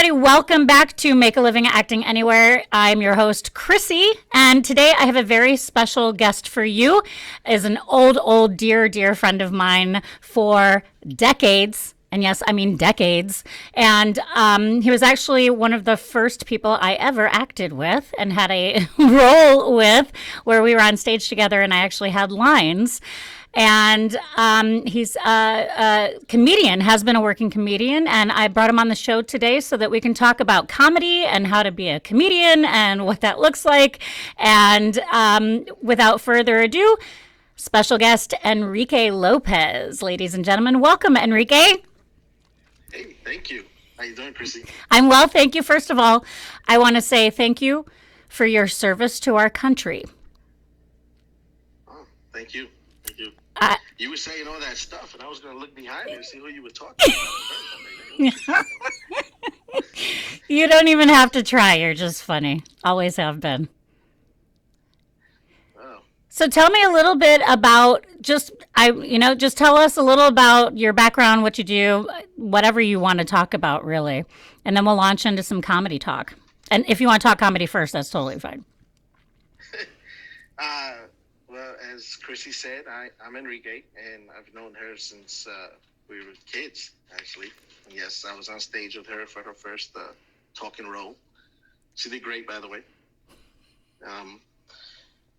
everybody. Welcome back to Make a Living Acting Anywhere. I'm your host, Chrissy, and today I have a very special guest for you. Is an old, dear friend of mine for decades. And yes, I mean decades. And he was actually one of the first people I ever acted with and had a role with where we were on stage together and I actually had lines. And he's a comedian, has been a working comedian, and I brought him on the show today so that we can talk about comedy and how to be a comedian and what that looks like. And without further ado, special guest Enrique Lopez. Ladies and gentlemen, welcome, Enrique. Hey, thank you. How you doing, Chrissy? I'm well, thank you. First of all, I want to say thank you for your service to our country. Oh, thank you. Thank you. I, You were saying all that stuff, and I was going to look behind you and see who you were talking about. You don't even have to try. You're just funny. Always have been. Oh, So tell me a little bit about just tell us a little about your background, what you do, whatever you want to talk about, really, and then we'll launch into some comedy talk. And if you want to talk comedy first, that's totally fine. well, as Chrissy said, I'm Enrique, and I've known her since we were kids, actually. And yes, I was on stage with her for her first talking role. She did great, by the way.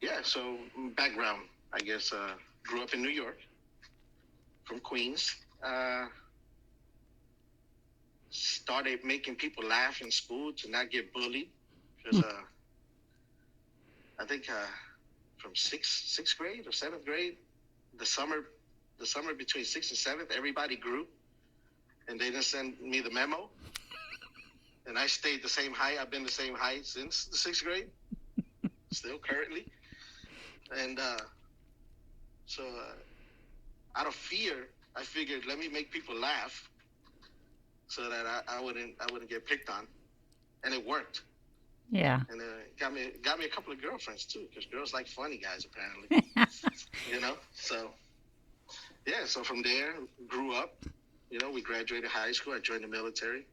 Yeah, so background, I guess, grew up in New York, from Queens. Started making people laugh in school to not get bullied. Because I think from sixth grade or seventh grade, the summer between sixth and seventh, everybody grew, and they didn't send me the memo. And I stayed the same height. I've been the same height since the sixth grade, still currently. And so out of fear, I figured, let me make people laugh so that I wouldn't get picked on, and it worked. Yeah. And got me a couple of girlfriends too, because girls like funny guys apparently. So yeah. So from there, grew up. We graduated high school. I joined the military,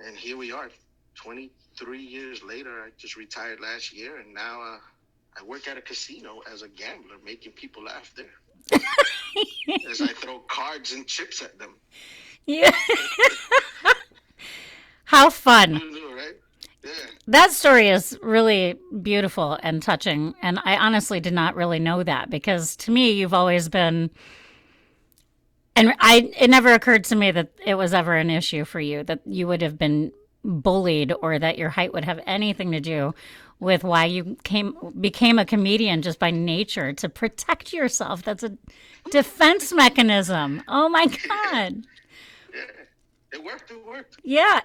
and here we are, 23 years later. I just retired last year, and now I work at a casino as a gambler, making people laugh there. As I throw cards and chips at them. Yeah. How fun. Right? Yeah. That story is really beautiful and touching. And I honestly did not really know that because to me, you've always been, and it never occurred to me that it was ever an issue for you, that you would have been bullied or that your height would have anything to do with why you became a comedian just by nature to protect yourself. That's a defense mechanism. Oh my God. Yeah. It worked. Yeah.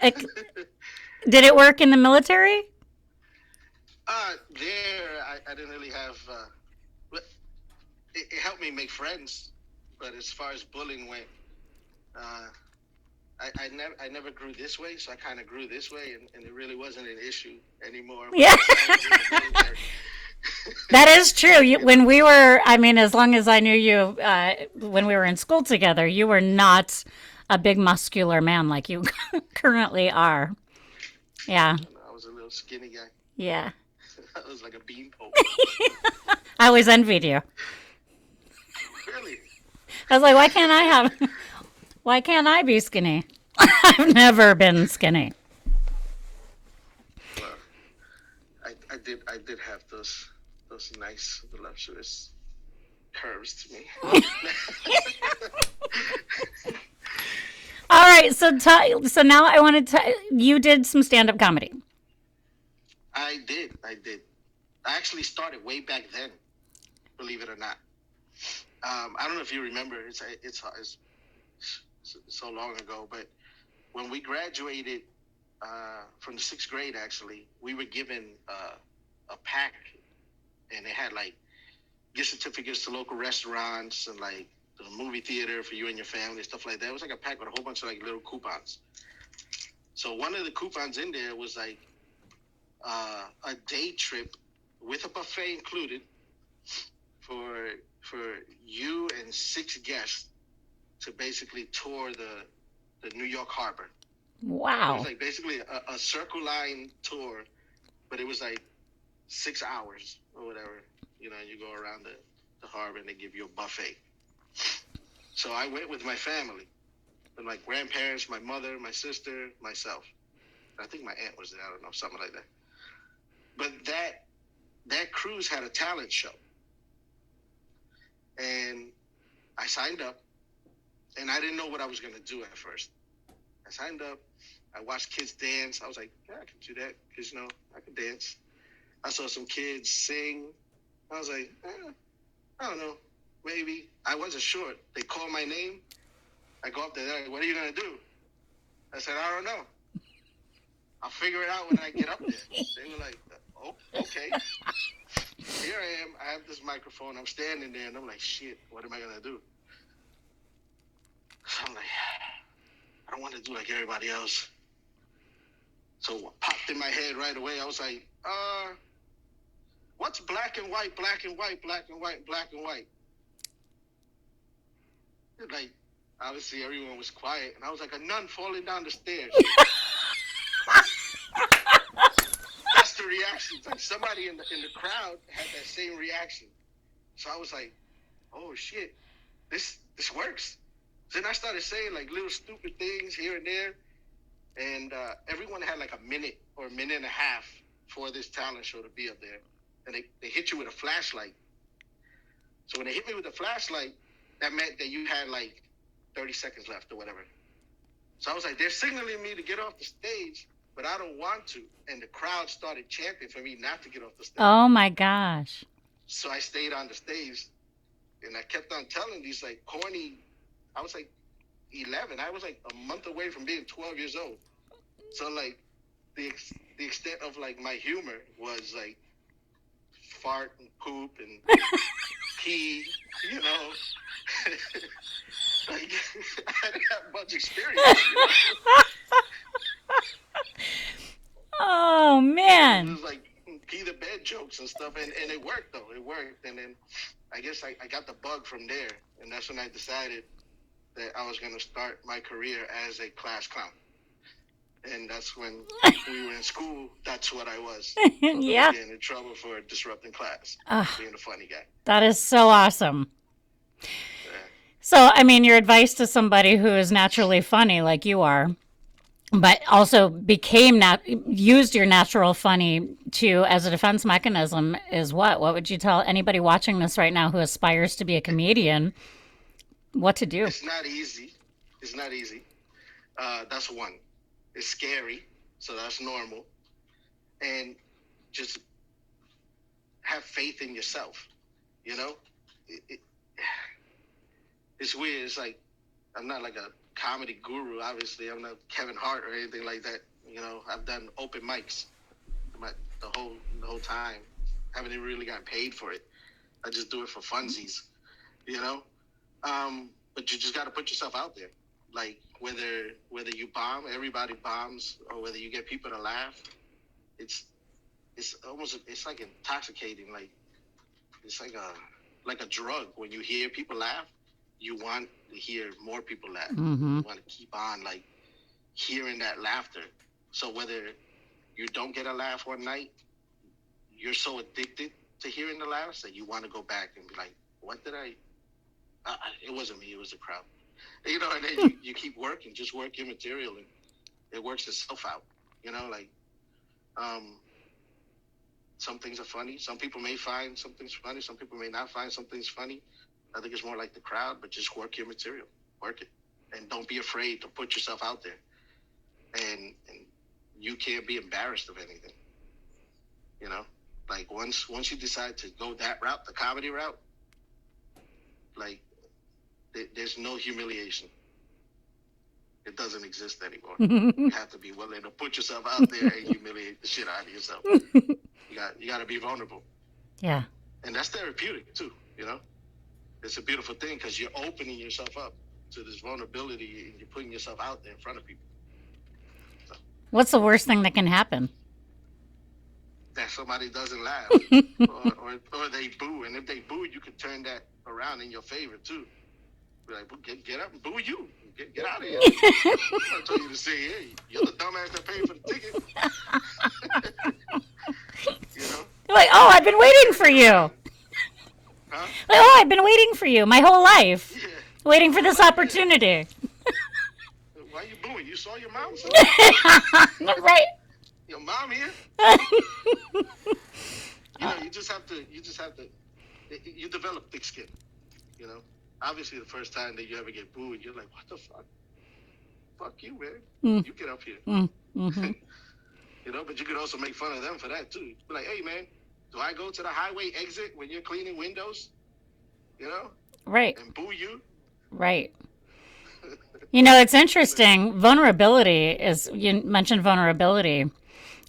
Did it work in the military? There, I didn't really have. But it helped me make friends. But as far as bullying went, I never grew this way, so I kind of grew this way, and it really wasn't an issue anymore. Yeah. That is true. When we were, as long as I knew you, when we were in school together, you were not a big muscular man like you currently are. Yeah. I was a little skinny guy. Yeah. I was like a beanpole. I always envied you. Really? I was like, why can't I be skinny? I've never been skinny. Well, I did have those nice, voluptuous curves to me. All right, so now I want to you did some stand-up comedy. I did. I actually started way back then, believe it or not. I don't know if you remember. It's so long ago, but when we graduated from the sixth grade, actually, we were given a pack, and it had like gift certificates to local restaurants and like the movie theater for you and your family, stuff like that. It was like a pack with a whole bunch of like little coupons. So one of the coupons in there was like a day trip with a buffet included for you and 6 guests to basically tour the New York Harbor. It Wow. was like basically a circle line tour, but it was like 6 hours or whatever. You know, you go around the harbor and they give you a buffet. So I went with my family, with my grandparents, my mother, my sister, myself. I think my aunt was there. I don't know, something like that. But that cruise had a talent show, and I signed up, and I didn't know what I was going to do at first. I signed up. I watched kids dance. I was like, yeah, I can do that because, you know, I can dance. I saw some kids sing. I was like, I don't know, maybe. I wasn't sure. They called my name. I go up there. They're like, what are you going to do? I said, I don't know. I'll figure it out when I get up there. They were like, oh, okay. Here I am. I have this microphone. I'm standing there, and I'm like, shit, what am I going to do? So I'm like, I don't want to do like everybody else. So what popped in my head right away, I was like, what's black and white, black and white, black and white, black and white? Like, obviously everyone was quiet, and I was like a nun falling down the stairs. That's the reaction. Like somebody in the crowd had that same reaction. So I was like, oh shit, this works. Then I started saying like little stupid things here and there, and everyone had like a minute or a minute and a half for this talent show to be up there, and they hit you with a flashlight. So when they hit me with a flashlight, that meant that you had like 30 seconds left or whatever. So I was like, they're signaling me to get off the stage, but I don't want to. And the crowd started chanting for me not to get off the stage. Oh my gosh. So I stayed on the stage, and I kept on telling these like corny, I was like 11. I was like a month away from being 12 years old. So like the extent of like my humor was like fart and poop and pee, you know. Like, I didn't have much experience. You know? Oh It man. was like pee the bed jokes and stuff, and it worked though. It worked, and then I guess I got the bug from there, and that's when I decided that I was going to start my career as a class clown. And that's when we were in school. That's what I was. Yeah. Getting in trouble for disrupting class, being a funny guy. That is so awesome. Yeah. So, I mean, your advice to somebody who is naturally funny like you are, but also used your natural funny to as a defense mechanism is what? What would you tell anybody watching this right now who aspires to be a comedian what to do? It's not easy. It's not easy. That's one. It's scary, so that's normal. And just have faith in yourself, you know? It's weird. It's like, I'm not like a comedy guru, obviously. I'm not Kevin Hart or anything like that. You know, I've done open mics the whole time. Haven't even really gotten paid for it. I just do it for funsies, you know? But you just got to put yourself out there. Like, whether you bomb, everybody bombs, or whether you get people to laugh, it's like intoxicating. Like, it's like a drug. When you hear people laugh, you want to hear more people laugh. Mm-hmm. You want to keep on like hearing that laughter. So whether you don't get a laugh one night, you're so addicted to hearing the laughs that you want to go back and be like, what did I it wasn't me, it was the crowd. You know, and then you keep working, just work your material, and it works itself out. You know, like some things are funny. Some people may find something's funny. Some people may not find something's funny. I think it's more like the crowd, but just work your material, work it, and don't be afraid to put yourself out there. And you can't be embarrassed of anything. You know, like once you decide to go that route, the comedy route, like there's no humiliation. It doesn't exist anymore. You have to be willing to put yourself out there and humiliate the shit out of yourself. You got to be vulnerable. Yeah. And that's therapeutic too, you know? It's a beautiful thing because you're opening yourself up to this vulnerability and you're putting yourself out there in front of people. So, What's the worst thing that can happen? that somebody doesn't laugh or they boo. And if they boo, you can turn that around in your favor too. Be like, get up and boo you. Get out of here. I told you to say, hey, you're the dumbass that paid for the ticket. Like, oh, I've been waiting for you. Huh? Like, oh, I've been waiting for you my whole life. Yeah. Waiting for this opportunity. Why are you booing? You saw your mom? Right. Your mom here? You just have to, you develop thick skin, Obviously, the first time that you ever get booed, you're like, what the fuck? Fuck you, man. You get up here. Mm-hmm. But you could also make fun of them for that, too. Be like, hey, man, do I go to the highway exit when you're cleaning windows? Right. And boo you? Right. It's interesting. Vulnerability you mentioned vulnerability.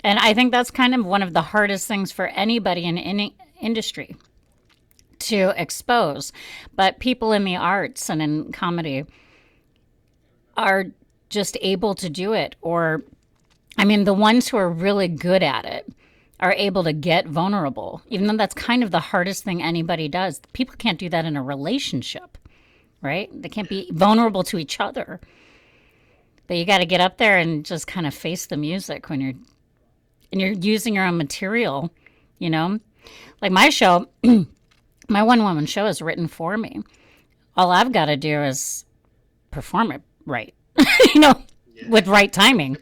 And I think that's kind of one of the hardest things for anybody in any industry to expose. But people in the arts and in comedy are just able to do it. Or, the ones who are really good at it are able to get vulnerable, even though that's kind of the hardest thing anybody does. People can't do that in a relationship, right? They can't be vulnerable to each other. But you got to get up there and just kind of face the music when you're using your own material, Like my show, my one-woman show is written for me. All I've got to do is perform it right, with right timing,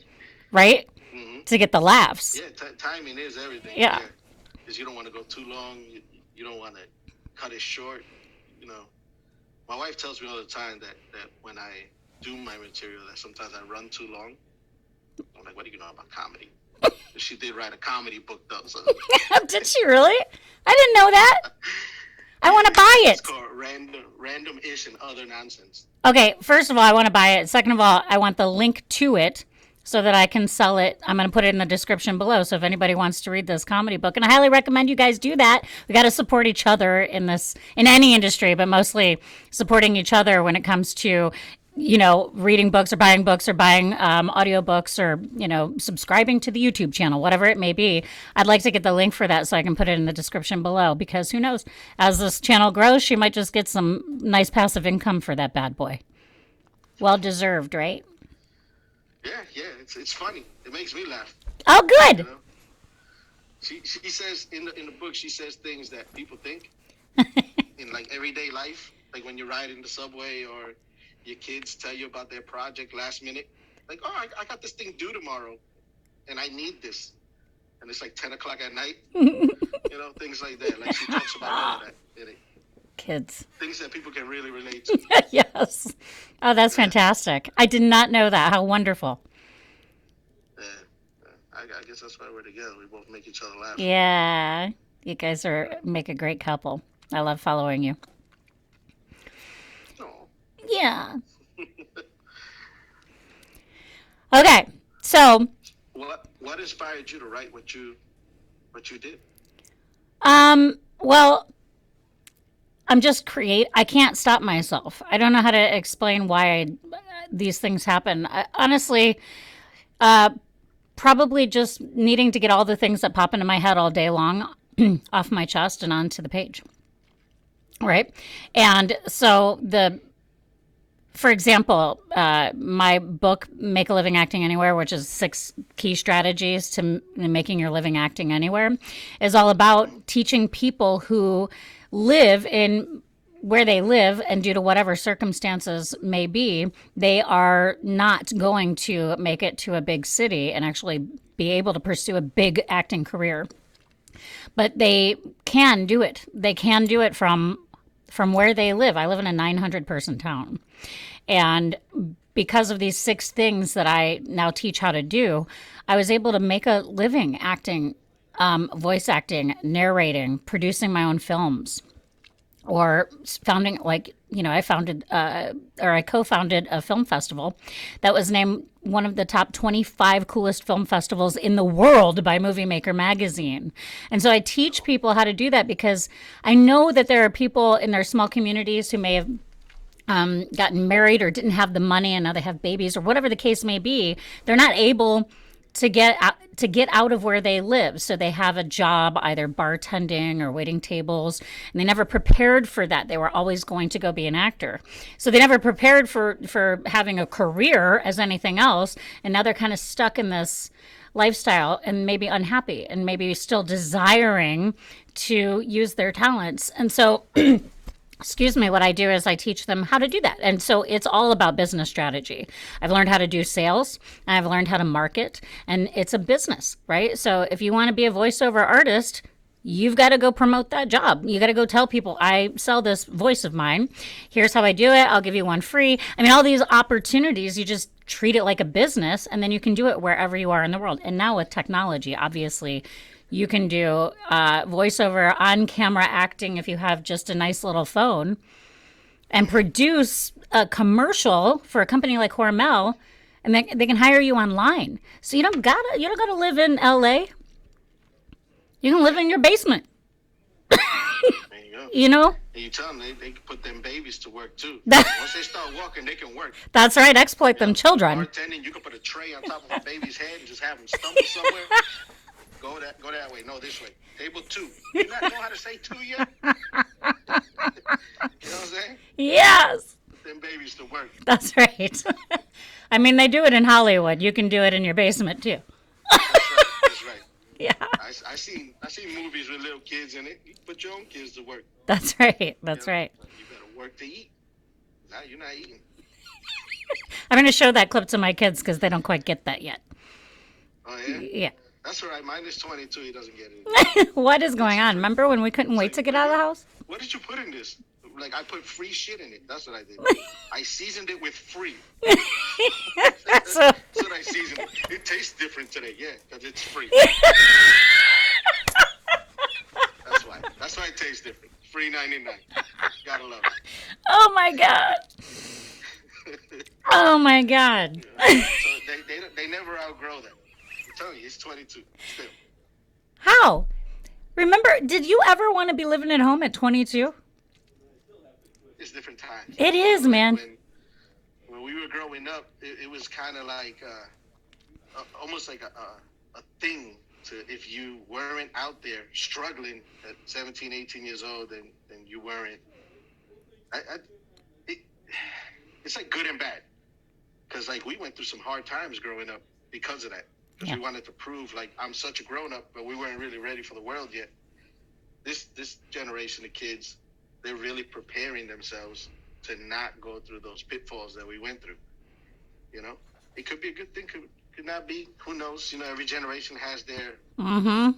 right? Mm-hmm. To get the laughs. Yeah, timing is everything. Yeah. Because you don't want to go too long. You don't want to cut it short. My wife tells me all the time that when I do my material, that sometimes I run too long. I'm like, what do you know about comedy? She did write a comedy book, though. So. Did she really? I didn't know that. I want to buy it. It's called Random-ish and Other Nonsense. Okay, first of all, I want to buy it. Second of all, I want the link to it so that I can sell it. I'm going to put it in the description below. So if anybody wants to read this comedy book, and I highly recommend you guys do that. We got to support each other in any industry, but mostly supporting each other when it comes to, reading books or buying audiobooks or, subscribing to the YouTube channel, whatever it may be. I'd like to get the link for that so I can put it in the description below, because who knows, as this channel grows, she might just get some nice passive income for that bad boy. Well deserved, right? Yeah, it's funny. It makes me laugh. Oh, good. She says in the book, she says things that people think in like everyday life, like when you ride in the subway or your kids tell you about their project last minute. Like, oh, I got this thing due tomorrow, and I need this, and it's like 10 o'clock at night. Things like that. Like she talks about all of that in it. Kids. Things that people can really relate to. Yes. Oh, that's fantastic. I did not know that. How wonderful. I guess that's why we're together. We both make each other laugh. Yeah. You guys make a great couple. I love following you. Oh. Yeah. Okay. So. What inspired you to write what you did? Well, I can't stop myself. I don't know how to explain why these things happen. Honestly, probably just needing to get all the things that pop into my head all day long off my chest and onto the page. Right? And so for example, my book, Make a Living Acting Anywhere, which is 6 key strategies to making your living acting anywhere, is all about teaching people who live in where they live, and due to whatever circumstances may be, they are not going to make it to a big city and actually be able to pursue a big acting career. But they can do it. They can do it from where they live. I live in a 900-person town. And because of these 6 things that I now teach how to do, I was able to make a living acting, voice acting, narrating, producing my own films, or founding, I co-founded a film festival that was named one of the top 25 coolest film festivals in the world by Movie Maker magazine. And so I teach people how to do that because I know that there are people in their small communities who may have gotten married or didn't have the money and now they have babies or whatever the case may be. They're not able to get out of where they live. So they have a job either bartending or waiting tables, and they never prepared for that. They were always going to go be an actor. So they never prepared for having a career as anything else, and now they're kind of stuck in this lifestyle and maybe unhappy and maybe still desiring to use their talents. And so excuse me, what I do is I teach them how to do that. And so it's all about business strategy. I've learned how to do sales, and I've learned how to market, and it's a business, right? So if you want to be a voiceover artist, you've got to go promote that job. You got to go tell people, I sell this voice of mine. Here's how I do it. I'll give you one free. I mean, all these opportunities, you just treat it like a business, and then you can do it wherever you are in the world. And now with technology, obviously, you can do voiceover, on-camera acting if you have just a nice little phone, and produce a commercial for a company like Hormel, and they can hire you online. So you don't gotta live in LA. You can live in your basement. There you go. You know? And you tell them they can put them babies to work too. Once they start walking, they can work. That's right. Exploit them children. Bartending, you can put a tray on top of a baby's head and just have them stumble somewhere. Go that way. No, this way. Table 2. You not know how to say 2 yet? You know what I'm saying? Yes. Them babies to work. That's right. I mean, they do it in Hollywood. You can do it in your basement too. That's right. Yeah. I seen movies with little kids in it. You put your own kids to work. That's right. That's right. You better work to eat. Now you're not eating. I'm going to show that clip to my kids because they don't quite get that yet. Oh, yeah? Yeah. That's all right. Mine is 22. He doesn't get it. What is going on? Remember when we couldn't wait to get out of the house? What did you put in this? Like, I put free shit in it. That's what I did. I seasoned it with free. That's what I seasoned it. It tastes different today. Yeah, because it's free. That's why it tastes different. Free 99. Gotta love it. Oh, my God. Oh, my God. So they never outgrow that. I'm telling you, it's 22 still. How? Remember, did you ever want to be living at home at 22? It's different times. It is, man. When we were growing up, it was kind of like almost like a thing to, if you weren't out there struggling at 17, 18 years old, then you weren't. It's like good and bad. Because like we went through some hard times growing up because of that. Because we wanted to prove like I'm such a grown up, but we weren't really ready for the world yet. This generation of kids, they're really preparing themselves to not go through those pitfalls that we went through. You know, it could be a good thing, could not be. Who knows? You know, every generation has their. Mm-hmm.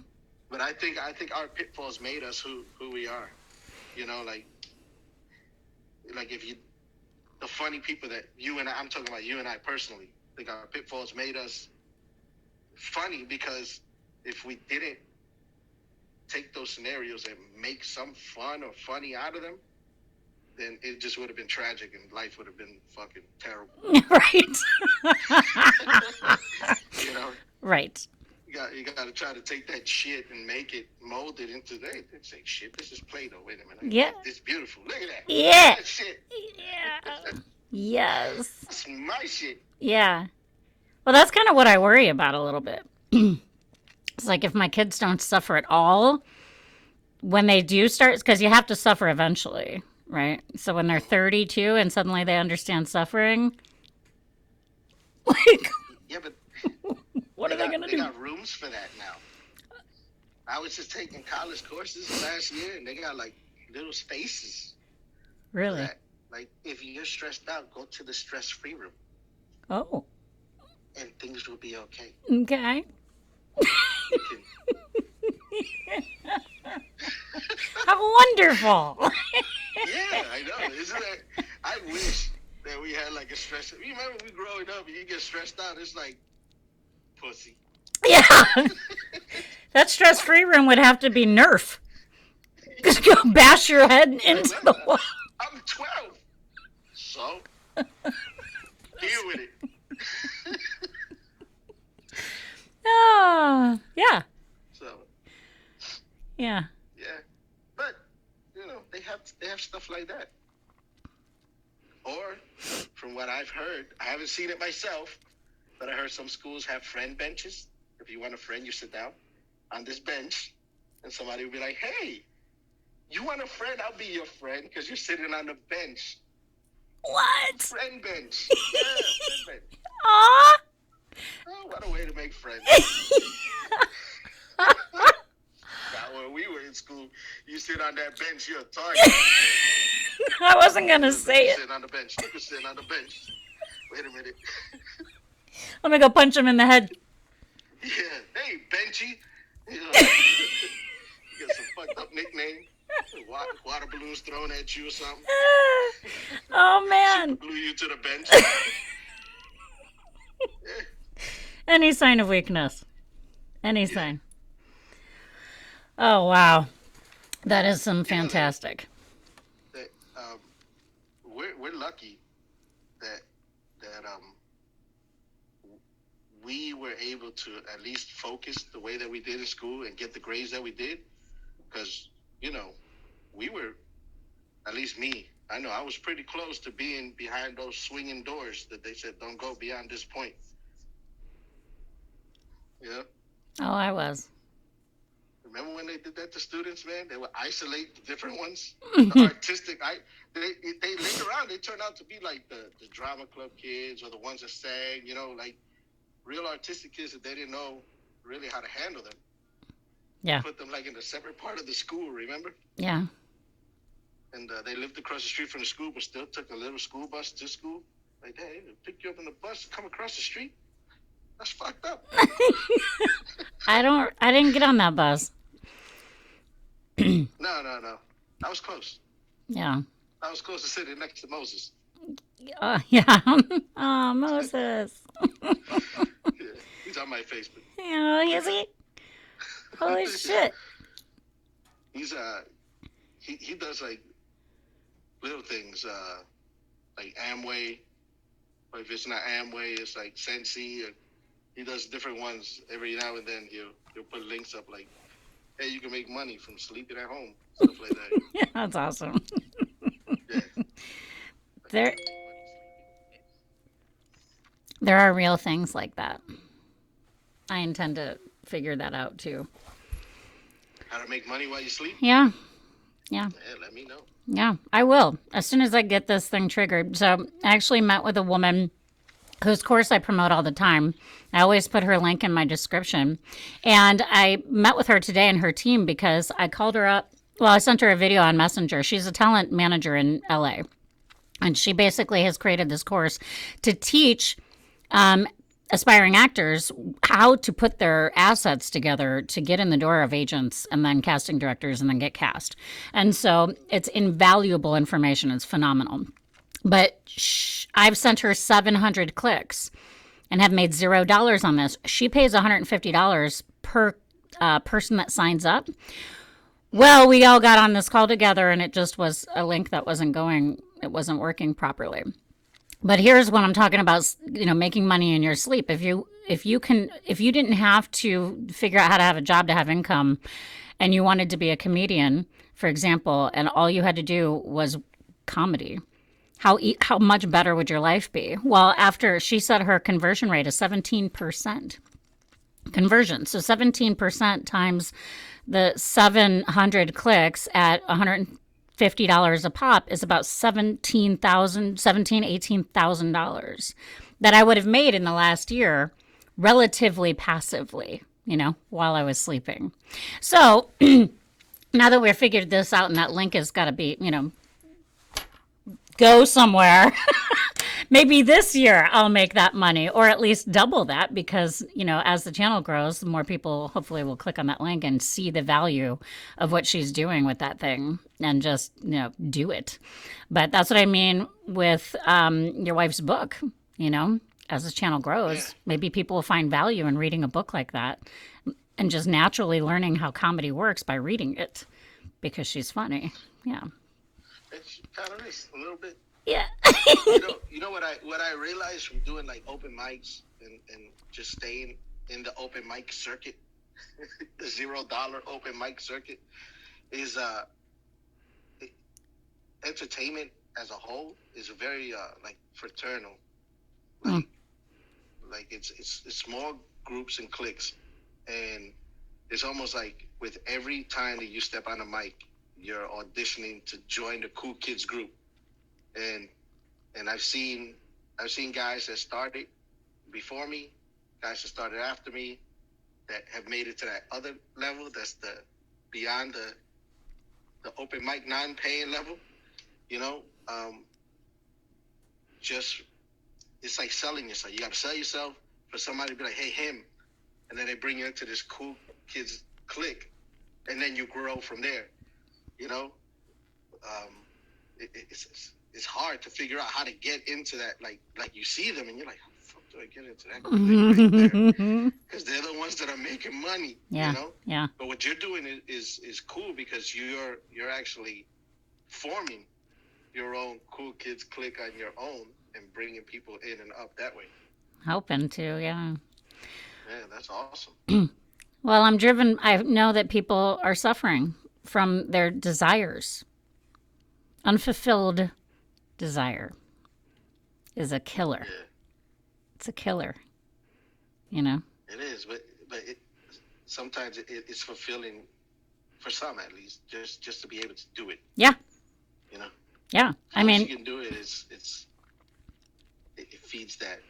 But I think our pitfalls made us who we are. You know, like if you, the funny people that you and I'm talking about you and I personally, I think our pitfalls made us funny because if we didn't take those scenarios and make some fun or funny out of them, then it just would have been tragic and life would have been fucking terrible. Right. You know? Right. You got to try to take that shit and make it, mold it into, they say, shit, this is Play-Doh. Wait a minute. Yeah. It's beautiful. Look at that. Yeah. That shit. Yeah. Yes. That's my shit. Yeah. Well, that's kind of what I worry about a little bit. It's like if my kids don't suffer at all, when they do start, because you have to suffer eventually, right? So when they're 32 and suddenly they understand suffering, like, yeah, but what are they going to do? They got rooms for that now. I was just taking college courses last year, and they got like little spaces. Really? That, like, if you're stressed out, go to the stress-free room. Oh. And things will be okay. Okay. How wonderful. Yeah, I know. Isn't that? I wish that we had like a stress. You remember we growing up, you get stressed out, it's like pussy. Yeah. That stress-free room would have to be Nerf. Just go bash your head into the wall. I'm 12. So, deal with it. Oh, yeah. So, yeah. Yeah. But, you know, they have stuff like that. Or, from what I've heard, I haven't seen it myself, But I heard some schools have friend benches. If you want a friend, you sit down on this bench, and somebody will be like, "Hey, you want a friend? I'll be your friend because you're sitting on the bench." What? Friend bench. Yeah, friend bench. Aw. Oh, what a way to make friends. Now, when we were in school, you sit on that bench, you're a target. I wasn't going to say it. Sitting on the bench. Look, sitting on the bench. Wait a minute. Let me go punch him in the head. Yeah. Hey, Benchy. You know, you got some fucked up nickname. Water balloons thrown at you or something. Oh, man. Glue you to the bench. Any sign of weakness. Any sign. Oh, wow. That is some fantastic. We're lucky that we were able to at least focus the way that we did in school and get the grades that we did, because we were, at least me, I know I was pretty close to being behind those swinging doors that they said don't go beyond this point. Yeah. Oh, I was. Remember when they did that to students, man? They would isolate the different ones. The artistic, they later on, they turned out to be like the drama club kids or the ones that sang, like real artistic kids that they didn't know really how to handle them. Yeah. Put them like in a separate part of the school, remember? Yeah. And they lived across the street from the school, but still took a little school bus to school. Like, hey, pick you up in the bus, come across the street. That's fucked up. I didn't get on that bus. No. I was close. Yeah. I was close to sitting next to Moses. Yeah. Oh, Moses. Yeah, he's on my Facebook. Oh, is he? Holy shit. He's he does like little things, like Amway. Or if it's not Amway, it's like Sensi. Or he does different ones every now and then. He'll put links up like, hey, you can make money from sleeping at home, stuff like that. Yeah, that's awesome. Yeah. There are real things like that. I intend to figure that out too. How to make money while you sleep? Yeah. Yeah, let me know. Yeah, I will as soon as I get this thing triggered. So I actually met with a woman whose course I promote all the time. I always put her link in my description. And I met with her today and her team because I called her up. Well, I sent her a video on Messenger. She's a talent manager in LA. And she basically has created this course to teach aspiring actors how to put their assets together to get in the door of agents and then casting directors and then get cast. And so it's invaluable information. It's phenomenal. But I've sent her 700 clicks and have made $0 on this. She pays $150 per person that signs up. Well, we all got on this call together and it just was a link that wasn't going, it wasn't working properly. But here's what I'm talking about, making money in your sleep. If you didn't have to figure out how to have a job to have income and you wanted to be a comedian, for example, and all you had to do was comedy, how much better would your life be? Well, after she said her conversion rate is 17% conversion. So 17% times the 700 clicks at $150 a pop is about $18,000 that I would have made in the last year relatively passively, while I was sleeping. So now that we've figured this out and that link has got to be, go somewhere. Maybe this year I'll make that money or at least double that because, as the channel grows, the more people hopefully will click on that link and see the value of what she's doing with that thing and just, do it. But that's what I mean with your wife's book, as this channel grows, maybe people will find value in reading a book like that and just naturally learning how comedy works by reading it because she's funny. Yeah. It's kind of nice, a little bit. Yeah. you know what I realized from doing like open mics and just staying in the open mic circuit, the $0 open mic circuit, is entertainment as a whole is very like fraternal. Like it's small groups and cliques, and it's almost like with every time that you step on a mic, you're auditioning to join the cool kids group, and I've seen guys that started before me, guys that started after me, that have made it to that other level. That's the beyond the open mic non-paying level. You know, just it's like selling yourself. You got to sell yourself for somebody to be like, hey, him, and then they bring you into this cool kids clique, and then you grow from there. You know, it's hard to figure out how to get into that. Like you see them, and you're like, how the fuck do I get into that clique right there? Because they're the ones that are making money. Yeah, you know. Yeah. But what you're doing is cool because you're actually forming your own cool kids clique on your own and bringing people in and up that way. Hoping to, yeah. Yeah, that's awesome. Well, I'm driven. I know that people are suffering from their desires. Unfulfilled desire is a killer. Yeah. It's a killer. You know? It is, but sometimes it's fulfilling for some, at least, just to be able to do it. Yeah. You know? Yeah. I mean, you can do it. It feeds that.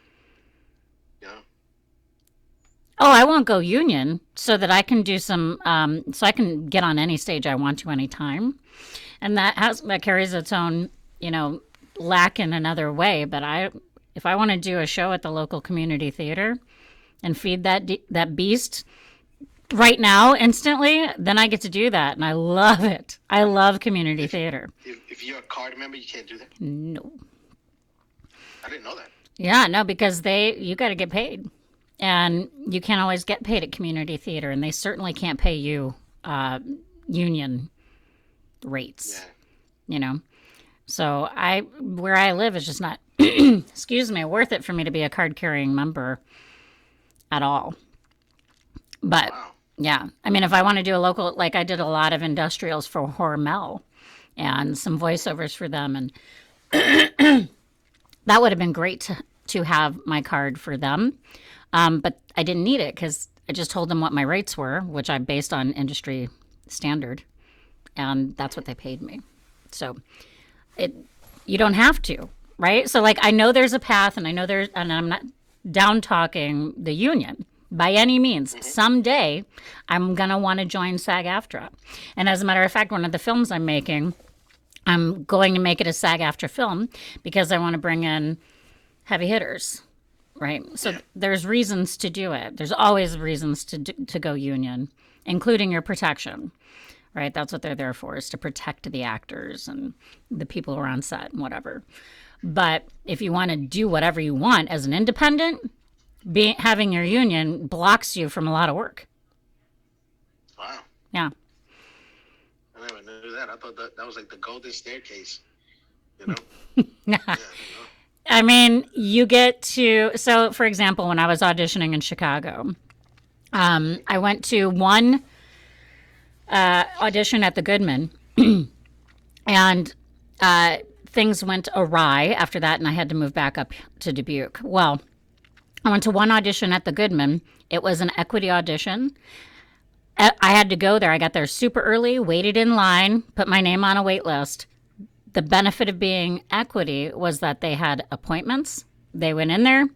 You know? Oh, I won't go union so that I can do some, so I can get on any stage I want to anytime. And that carries its own, lack in another way. But if I want to do a show at the local community theater and feed that beast right now, instantly, then I get to do that. And I love it. I love community theater. If you're a card member, you can't do that? No. I didn't know that. Yeah, no, because you got to get paid. And you can't always get paid at community theater, and they certainly can't pay you union rates, So where I live is just not, excuse me, worth it for me to be a card-carrying member at all. But, wow. Yeah, I mean, if I want to do a local, like I did a lot of industrials for Hormel and some voiceovers for them, and that would have been great to have my card for them. But I didn't need it because I just told them what my rates were, which I based on industry standard, and that's what they paid me. So you don't have to, right? So like I know there's a path, and and I'm not down talking the union by any means. Mm-hmm. Someday I'm gonna want to join SAG-AFTRA, and as a matter of fact, one of the films I'm making, I'm going to make it a SAG-AFTRA film because I want to bring in heavy hitters. Right. So there's reasons to do it. There's always reasons to go union, including your protection. Right. That's what they're there for, is to protect the actors and the people who are on set and whatever. But if you want to do whatever you want as an independent, having your union blocks you from a lot of work. Wow. Yeah. I never knew that. I thought that was like the golden staircase, Yeah, I mean, you get to, so for example, when I was auditioning in Chicago, I went to one audition at the Goodman, and things went awry after that, and I had to move back up to Dubuque. Well, I went to one audition at the Goodman. It was an equity audition. I had to go there. I got there super early, waited in line, put my name on a wait list. The benefit of being equity was that they had appointments. They went in there.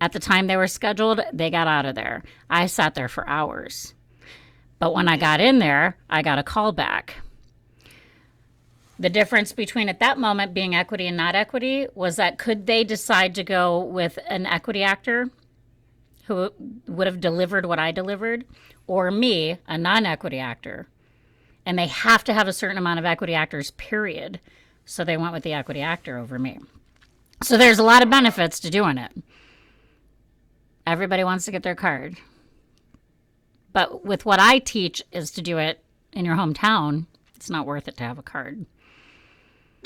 At the time they were scheduled, they got out of there. I sat there for hours. But when I got in there, I got a call back. The difference between at that moment being equity and not equity was that could they decide to go with an equity actor who would have delivered what I delivered, or me, a non-equity actor? And they have to have a certain amount of equity actors, period. So they went with the equity actor over me. So there's a lot of benefits to doing it. Everybody wants to get their card. But with what I teach is to do it in your hometown, it's not worth it to have a card.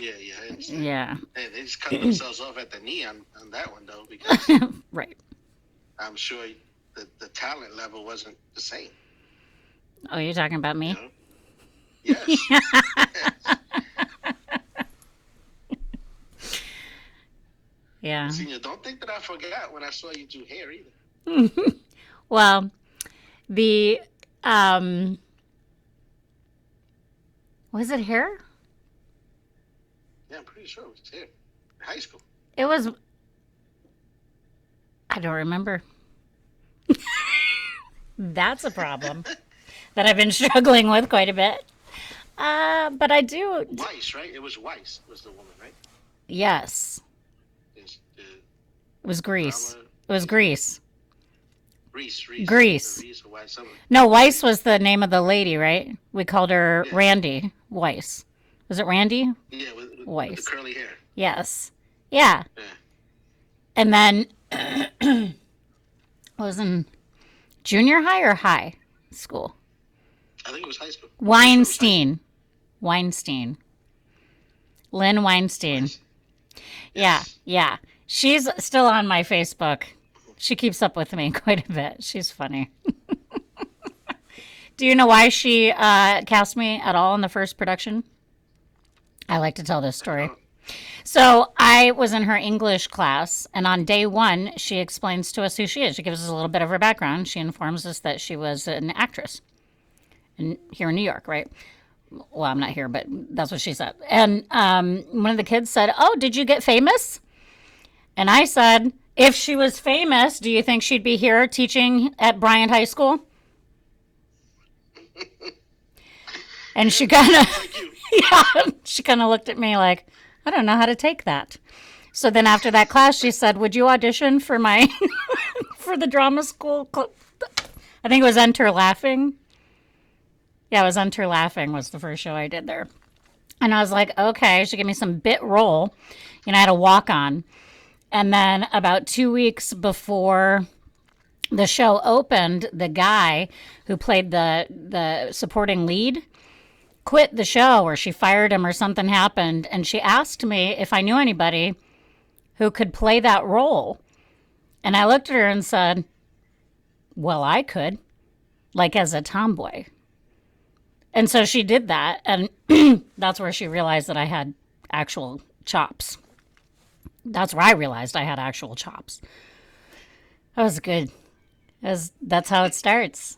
Yeah, I understand. Yeah. Hey, they just cut themselves off at the knee on that one, though, because right. I'm sure the talent level wasn't the same. Oh, you're talking about me? Yes. Yeah. Senior, don't think that I forgot when I saw you do hair either. Well, the was it hair? Yeah, I'm pretty sure it was hair. In high school. It was. I don't remember. That's a problem that I've been struggling with quite a bit. But I do. Weiss, right? It was Weiss was the woman, right? Yes. It was Greece. drama. It was Greece. Reese. Greece. Or Weiss, something. No, Weiss was the name of the lady, right? We called her Yeah. Randy Weiss. Was it Randy? Yeah, with Weiss. the curly hair. Yes. Yeah. Yeah. And then I was in junior high or high school? I think it was high school. Weinstein. Lynn Weinstein. Weiss. Yeah, Yes. yeah. She's still on my Facebook. She keeps up with me quite a bit. She's funny. Do you know why she cast me at all in the first production? I like to tell this story. So I was in her English class, and on day one, she explains to us who she is. She gives us a little bit of her background. She informs us that she was an actress here in New York, right? Well, I'm not here, but that's what she said. And one of the kids said, "Oh, did you get famous?" And I said, "If she was famous, do you think she'd be here teaching at Bryant High School?" And she kind of, Like you. yeah, she kind of looked at me like, I don't know how to take that. So then after that class, she said, "Would you audition for my, for the drama school?" I think it was Enter Laughing. Yeah, it was Enter Laughing was the first show I did there. And I was like, okay, she gave me some bit role. You know, I had a walk on. And then about 2 weeks before the show opened, the guy who played the supporting lead quit the show, or she fired him or something happened. And she asked me if I knew anybody who could play that role. And I looked at her and said, well, I could, like as a tomboy. And so she did that. And that's where she realized that I had actual chops. That's where I realized I had actual chops. That was good. That's how it starts.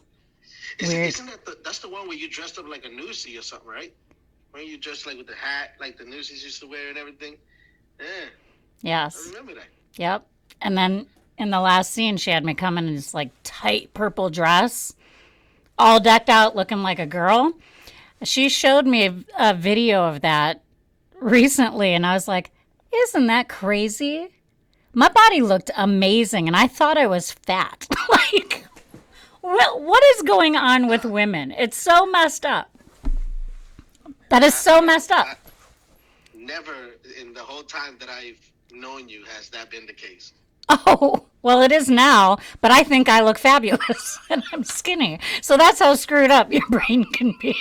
Weird. Isn't that's the one where you dressed up like a newsie or something, right? When you dressed like with the hat, like the newsies used to wear and everything. Yeah, I Yes. remember that. Yep. And then in the last scene, she had me come in this like tight purple dress, all decked out looking like a girl. She showed me a video of that recently, and I was like, isn't that crazy? My body looked amazing, and I thought I was fat. Like, what is going on with women? It's so messed up. That is so messed up. Never in the whole time that I've known you has that been the case. Oh, well, it is now, but I think I look fabulous, and I'm skinny. So that's how screwed up your brain can be.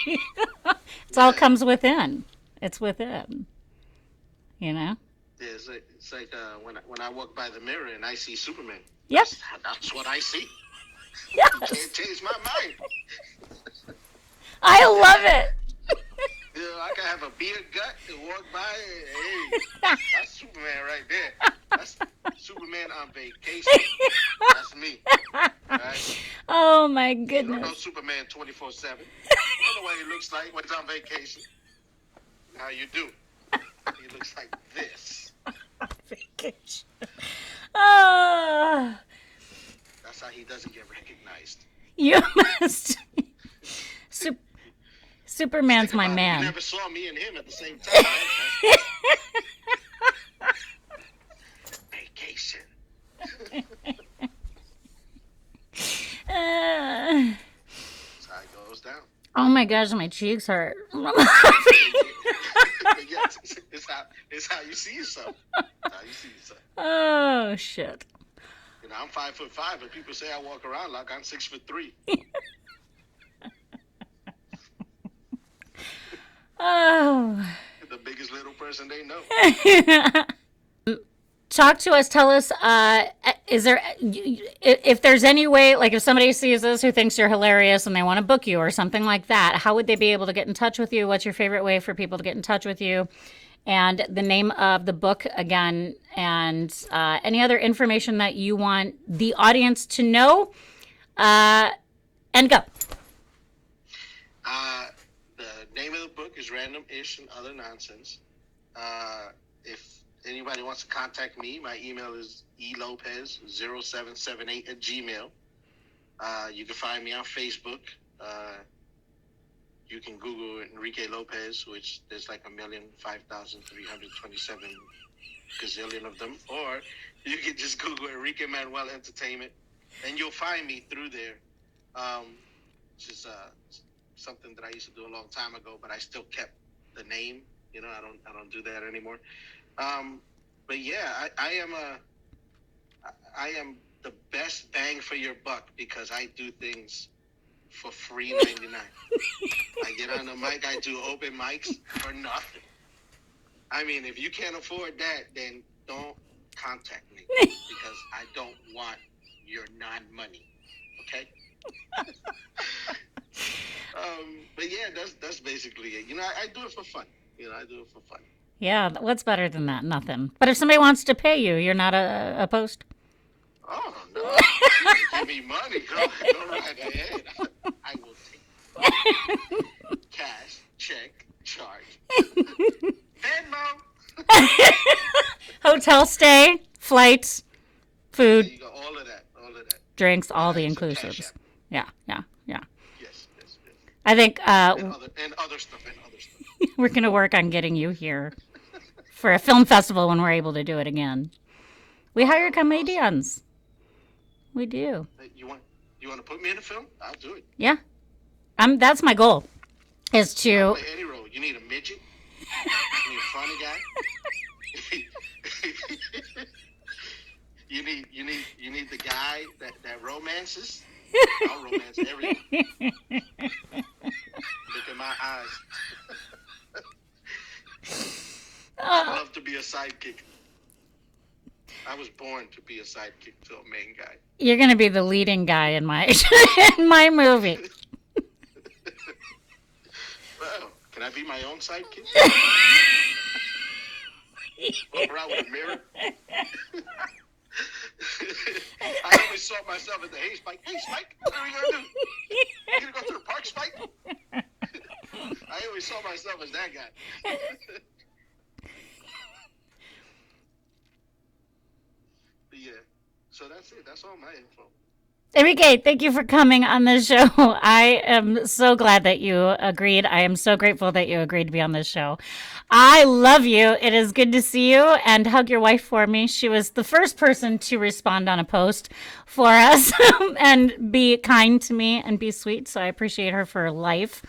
It all comes within. It's within. You know? Yeah, it's like when I walk by the mirror and I see Superman. Yep. That's what I see. Yes. Can't change my mind. I love it. You know, I can have a beer gut and walk by and, hey, that's Superman right there. That's Superman on vacation. That's me. Right? Oh, my You don't know goodness. Superman 24/7. You don't know what he looks like when he's on vacation. How you do? He looks like this. Vacation. Oh, That's how he doesn't get recognized. you must. Superman's my You man. never saw me and him at the same time. Right? Vacation. That's how it goes down. Oh my gosh, my cheeks hurt. But yeah, it's how you see yourself. It's how you see yourself. Oh shit. You know, I'm 5'5", but people say I walk around like I'm 6'3". Oh. The biggest little person they know. Talk to us. Tell us. Is there, if there's any way, like if somebody sees this who thinks you're hilarious and they want to book you or something like that, how would they be able to get in touch with you? What's your favorite way for people to get in touch with you? and the name of the book again, and any other information that you want the audience to know. And go. The name of the book is Random-ish and Other Nonsense. If anybody wants to contact me, my email is elopez0778@gmail. You can find me on Facebook. You can Google Enrique Lopez, which there's like 1,005,327 gazillion of them. Or you can just Google Enrique Manuel Entertainment, and you'll find me through there. Which is something that I used to do a long time ago, but I still kept the name. You know, I don't do that anymore. But yeah, I am the best bang for your buck because I do things for free 99. I get on the mic, I do open mics for nothing. I mean, if you can't afford that, then don't contact me because I don't want your non-money. Okay? But yeah, that's basically it. You know, I do it for fun. I do it for fun. Yeah, what's better than that? Nothing. But if somebody wants to pay you, you're not opposed? Oh, no. Give me money. Go right ahead. I will take cash, check, charge. Venmo. Hotel stay, flights, food. There you go. All of that. Drinks, all the inclusives. Yeah. Yes. I think and other stuff. We're going to work on getting you here for a film festival when we're able to do it again. We hire comedians. We do. You want to put me in a film? I'll do it. Yeah. That's my goal. Is to I'll play any role. You need a midget? You need a funny guy? you need the guy that romances? I'll romance everyone. Look at my eyes. I love to be a sidekick. I was born to be a sidekick to a main guy. You're going to be the leading guy in my movie. Well, can I be my own sidekick? Walk around with a mirror. I always saw myself at the Hey Spike, what are we going to do? You going to go to the park, Spike? I always saw myself as that guy. Yeah, so that's it. That's all my info. Enrique, thank you for coming on the show. I am so glad that you agreed. I am so grateful that you agreed to be on this show. I love you. It is good to see you, and hug your wife for me. She was the first person to respond on a post for us and be kind to me and be sweet, so I appreciate her for life.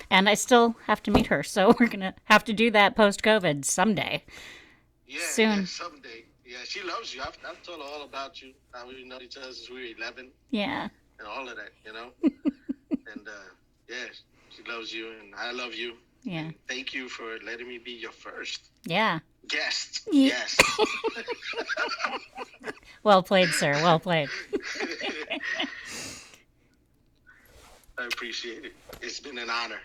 And I still have to meet her, so we're going to have to do that post-COVID someday. Soon. Yeah, someday. Yeah, she loves you. I've told her all about you. How we've known each other since we were 11. Yeah. And all of that, And, yeah, she loves you, and I love you. Yeah. And thank you for letting me be your first guest. Yeah. Yes. Well played, sir. Well played. I appreciate it. It's been an honor.